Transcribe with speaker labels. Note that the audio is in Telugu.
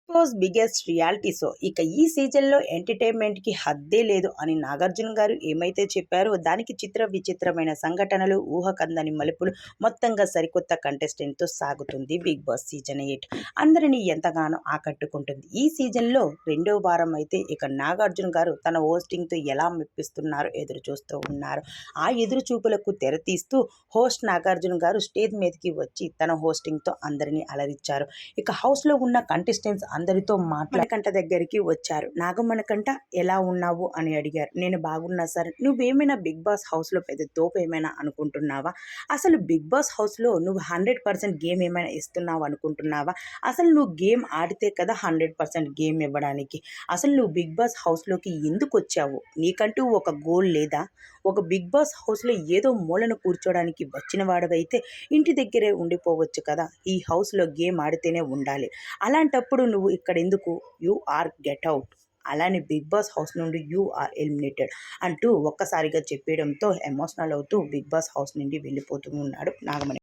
Speaker 1: బాస్ బిగ్గెస్ట్ రియాలిటీ షో ఇక ఈ సీజన్లో ఎంటర్టైన్మెంట్కి హద్దే లేదు అని నాగార్జున గారు ఏమైతే చెప్పారో దానికి చిత్ర విచిత్రమైన సంఘటనలు, ఊహకందని మలుపులు, మొత్తంగా సరికొత్త కంటెస్టెంట్తో సాగుతుంది బిగ్ బాస్ సీజన్ 8. అందరినీ ఎంతగానో ఆకట్టుకుంటుంది. ఈ సీజన్లో రెండో వారం అయితే ఇక నాగార్జున గారు తన హోస్టింగ్తో ఎలా మెప్పిస్తున్నారో ఎదురు చూస్తూ ఉన్నారు. ఆ ఎదురు చూపులకు తెరతీస్తూ హోస్ట్ నాగార్జున గారు స్టేజ్ మీదకి వచ్చి తన హోస్టింగ్తో అందరినీ అలరించారు. ఇక హౌస్లో ఉన్న కంటెస్టెంట్స్ అందరితో మణికంఠ దగ్గరికి వచ్చారు. నాగమణికంఠ ఎలా ఉన్నావు అని అడిగారు. నేను బాగున్నా సార్. నువ్వేమైనా బిగ్ బాస్ హౌస్లో పెద్ద తోపు ఏమైనా అనుకుంటున్నావా? అసలు బిగ్ బాస్ హౌస్లో నువ్వు 100% గేమ్ ఏమైనా ఇస్తున్నావు అనుకుంటున్నావా? అసలు నువ్వు గేమ్ ఆడితే కదా 100% గేమ్ ఇవ్వడానికి. అసలు నువ్వు బిగ్ బాస్ హౌస్లోకి ఎందుకు వచ్చావు? నీకంటూ ఒక గోల్ లేదా? ఒక బిగ్ బాస్ హౌస్లో ఏదో మూలను కూర్చోడానికి వచ్చిన వాడివైతే ఇంటి దగ్గరే ఉండిపోవచ్చు కదా. ఈ హౌస్లో గేమ్ ఆడితేనే ఉండాలి. అలాంటప్పుడు నువ్వు ఇక్కడ ఎందుకు? You are get out. అలానే బిగ్ బాస్ హౌస్ నుండి యూ ఆర్ ఎలిమినేటెడ్ అంటూ ఒక్కసారిగా చెప్పేయడంతో ఎమోషనల్ అవుతూ బిగ్ బాస్ హౌస్ నుండి వెళ్ళిపోతూ ఉన్నాడు నాగమణి.